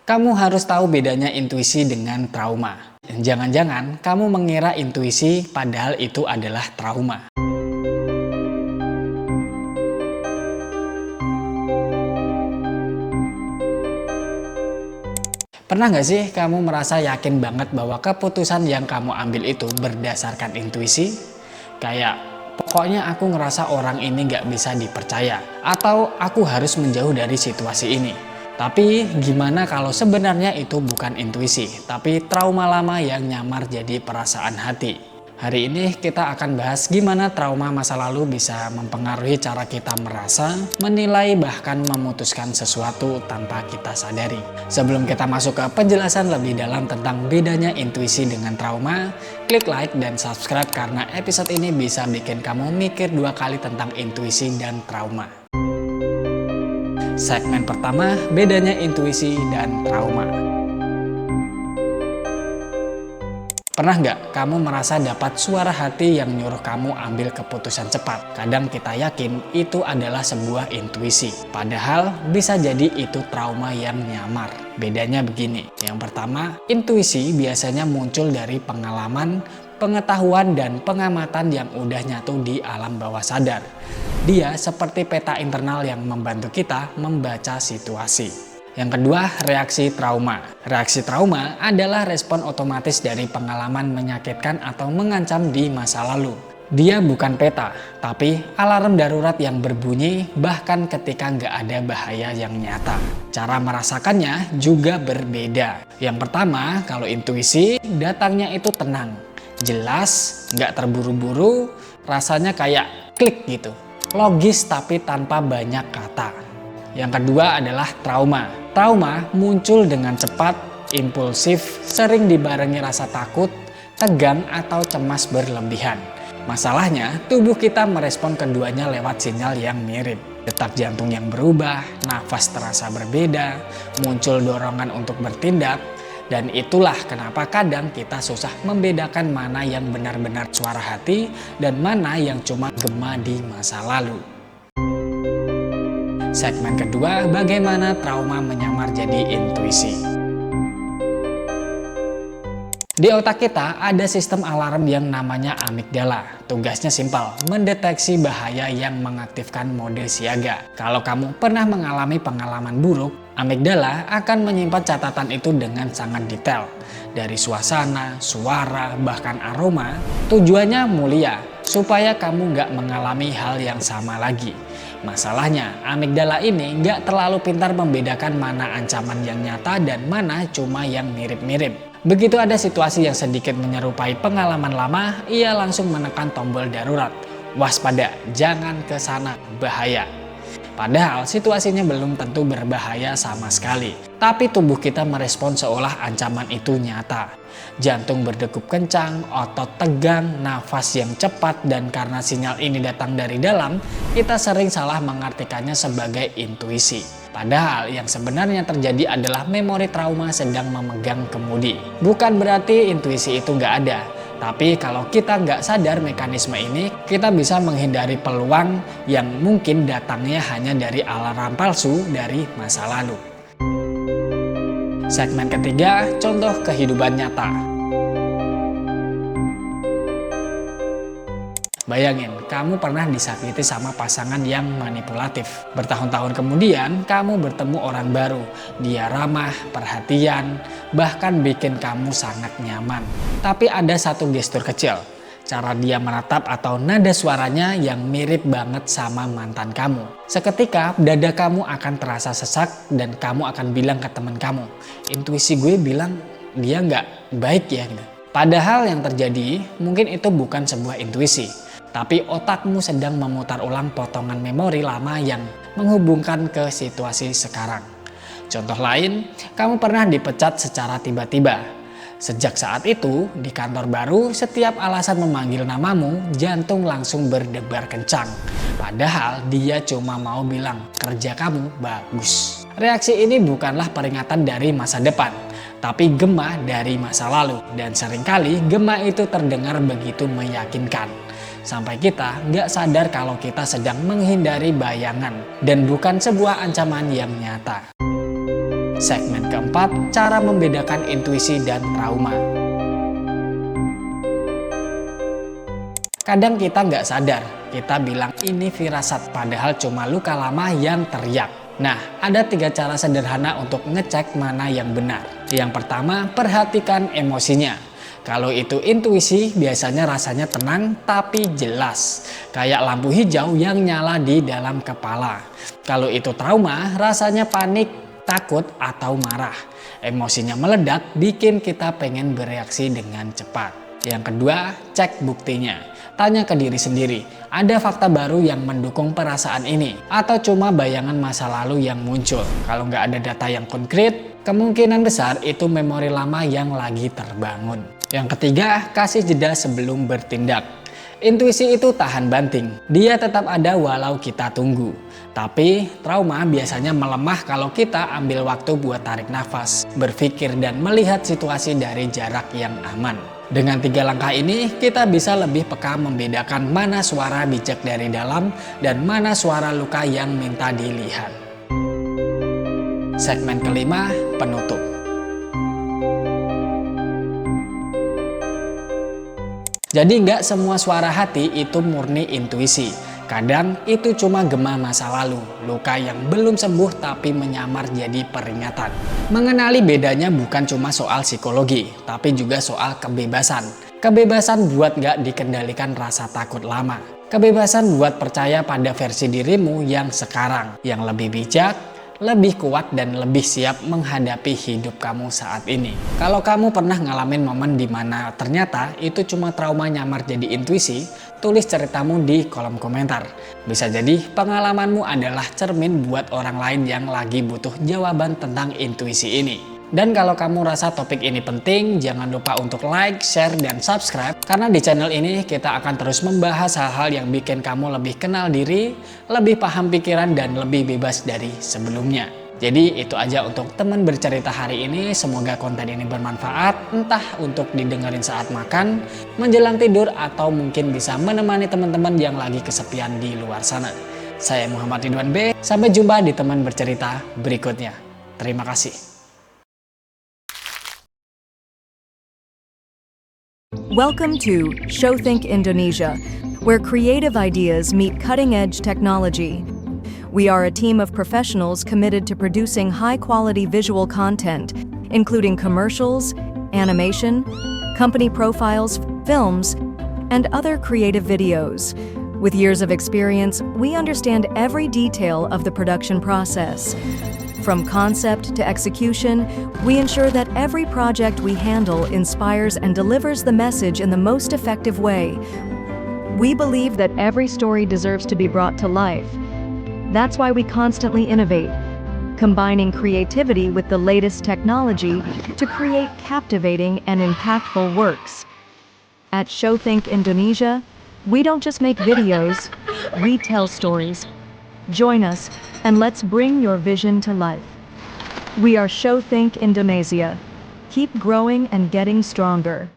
Kamu harus tahu bedanya intuisi dengan trauma. Jangan-jangan kamu mengira intuisi padahal itu adalah trauma. Pernah nggak sih kamu merasa yakin banget bahwa keputusan yang kamu ambil itu berdasarkan intuisi? Kayak, pokoknya aku ngerasa orang ini nggak bisa dipercaya. Atau aku harus menjauh dari situasi ini. Tapi gimana kalau sebenarnya itu bukan intuisi, tapi trauma lama yang nyamar jadi perasaan hati? Hari ini kita akan bahas gimana trauma masa lalu bisa mempengaruhi cara kita merasa, menilai, bahkan memutuskan sesuatu tanpa kita sadari. Sebelum kita masuk ke penjelasan lebih dalam tentang bedanya intuisi dengan trauma, klik like dan subscribe karena episode ini bisa bikin kamu mikir 2 kali tentang intuisi dan trauma. Segmen pertama, bedanya intuisi dan trauma. Pernah nggak kamu merasa dapat suara hati yang nyuruh kamu ambil keputusan cepat? Kadang kita yakin itu adalah sebuah intuisi. Padahal bisa jadi itu trauma yang nyamar. Bedanya begini. Yang pertama, intuisi biasanya muncul dari pengalaman, pengetahuan, dan pengamatan yang udah nyatu di alam bawah sadar. Dia seperti peta internal yang membantu kita membaca situasi. Yang kedua, reaksi trauma. Reaksi trauma adalah respon otomatis dari pengalaman menyakitkan atau mengancam di masa lalu. Dia bukan peta, tapi alarm darurat yang berbunyi bahkan ketika nggak ada bahaya yang nyata. Cara merasakannya juga berbeda. Yang pertama, kalau intuisi, datangnya itu tenang, jelas, nggak terburu-buru, rasanya kayak klik gitu. Logis tapi tanpa banyak kata. Yang kedua adalah trauma. Trauma muncul dengan cepat, impulsif, sering dibarengi rasa takut, tegang, atau cemas berlebihan. Masalahnya, tubuh kita merespon keduanya lewat sinyal yang mirip. Detak jantung yang berubah, nafas terasa berbeda, muncul dorongan untuk bertindak, dan itulah kenapa kadang kita susah membedakan mana yang benar-benar suara hati dan mana yang cuma gema di masa lalu. Segmen kedua, bagaimana trauma menyamar jadi intuisi. Di otak kita ada sistem alarm yang namanya amigdala. Tugasnya simpel, mendeteksi bahaya yang mengaktifkan mode siaga. Kalau kamu pernah mengalami pengalaman buruk, amigdala akan menyimpan catatan itu dengan sangat detail. Dari suasana, suara, bahkan aroma, tujuannya mulia, supaya kamu nggak mengalami hal yang sama lagi. Masalahnya, amigdala ini nggak terlalu pintar membedakan mana ancaman yang nyata dan mana cuma yang mirip-mirip. Begitu ada situasi yang sedikit menyerupai pengalaman lama, ia langsung menekan tombol darurat. Waspada, jangan ke sana, bahaya. Padahal situasinya belum tentu berbahaya sama sekali. Tapi tubuh kita merespon seolah ancaman itu nyata. Jantung berdegup kencang, otot tegang, nafas yang cepat, dan karena sinyal ini datang dari dalam, kita sering salah mengartikannya sebagai intuisi. Padahal yang sebenarnya terjadi adalah memori trauma sedang memegang kemudi. Bukan berarti intuisi itu nggak ada. Tapi kalau kita nggak sadar mekanisme ini, kita bisa menghindari peluang yang mungkin datangnya hanya dari alarm palsu dari masa lalu. Segmen ketiga, contoh kehidupan nyata. Bayangin, kamu pernah disakiti sama pasangan yang manipulatif. Bertahun-tahun kemudian, kamu bertemu orang baru. Dia ramah, perhatian, bahkan bikin kamu sangat nyaman. Tapi ada satu gestur kecil. Cara dia menatap atau nada suaranya yang mirip banget sama mantan kamu. Seketika, dada kamu akan terasa sesak dan kamu akan bilang ke teman kamu, intuisi gue bilang dia nggak baik ya. Padahal yang terjadi, mungkin itu bukan sebuah intuisi. Tapi otakmu sedang memutar ulang potongan memori lama yang menghubungkan ke situasi sekarang. Contoh lain, kamu pernah dipecat secara tiba-tiba. Sejak saat itu, di kantor baru, setiap alasan memanggil namamu, jantung langsung berdebar kencang. Padahal dia cuma mau bilang, kerja kamu bagus. Reaksi ini bukanlah peringatan dari masa depan, tapi gema dari masa lalu. Dan seringkali gema itu terdengar begitu meyakinkan. Sampai kita nggak sadar kalau kita sedang menghindari bayangan dan bukan sebuah ancaman yang nyata. Segmen keempat, cara membedakan intuisi dan trauma. Kadang kita nggak sadar, kita bilang ini firasat, padahal cuma luka lama yang teriak. Nah, ada 3 cara sederhana untuk ngecek mana yang benar. Yang pertama, perhatikan emosinya. Kalau itu intuisi, biasanya rasanya tenang tapi jelas. Kayak lampu hijau yang nyala di dalam kepala. Kalau itu trauma, rasanya panik, takut, atau marah. Emosinya meledak, bikin kita pengen bereaksi dengan cepat. Yang kedua, cek buktinya. Tanya ke diri sendiri, ada fakta baru yang mendukung perasaan ini? Atau cuma bayangan masa lalu yang muncul? Kalau nggak ada data yang konkret, kemungkinan besar itu memori lama yang lagi terbangun. Yang ketiga, kasih jeda sebelum bertindak. Intuisi itu tahan banting, dia tetap ada walau kita tunggu. Tapi trauma biasanya melemah kalau kita ambil waktu buat tarik nafas, berpikir dan melihat situasi dari jarak yang aman. Dengan 3 langkah ini, kita bisa lebih peka membedakan mana suara bijak dari dalam dan mana suara luka yang minta dilihat. Segmen kelima, penutup. Jadi nggak semua suara hati itu murni intuisi. Kadang itu cuma gema masa lalu, luka yang belum sembuh tapi menyamar jadi peringatan. Mengenali bedanya bukan cuma soal psikologi, tapi juga soal kebebasan. Kebebasan buat nggak dikendalikan rasa takut lama. Kebebasan buat percaya pada versi dirimu yang sekarang, yang lebih bijak, lebih kuat dan lebih siap menghadapi hidup kamu saat ini. Kalau kamu pernah ngalamin momen dimana ternyata itu cuma trauma nyamar jadi intuisi, tulis ceritamu di kolom komentar. Bisa jadi pengalamanmu adalah cermin buat orang lain yang lagi butuh jawaban tentang intuisi ini. Dan kalau kamu rasa topik ini penting, jangan lupa untuk like, share, dan subscribe. Karena di channel ini kita akan terus membahas hal-hal yang bikin kamu lebih kenal diri, lebih paham pikiran, dan lebih bebas dari sebelumnya. Jadi itu aja untuk teman bercerita hari ini. Semoga konten ini bermanfaat, entah untuk didengerin saat makan, menjelang tidur, atau mungkin bisa menemani teman-teman yang lagi kesepian di luar sana. Saya Muhammad Ridwan B. Sampai jumpa di teman bercerita berikutnya. Terima kasih. Welcome to ShowThink Indonesia, where creative ideas meet cutting-edge technology. We are a team of professionals committed to producing high-quality visual content, including commercials, animation, company profiles, films, and other creative videos. With years of experience, we understand every detail of the production process. From concept to execution, we ensure that every project we handle inspires and delivers the message in the most effective way. We believe that every story deserves to be brought to life. That's why we constantly innovate, combining creativity with the latest technology to create captivating and impactful works. At ShowThink Indonesia, we don't just make videos, we tell stories. Join us and let's bring your vision to life. We are ShowThink Indonesia. Keep growing and getting stronger.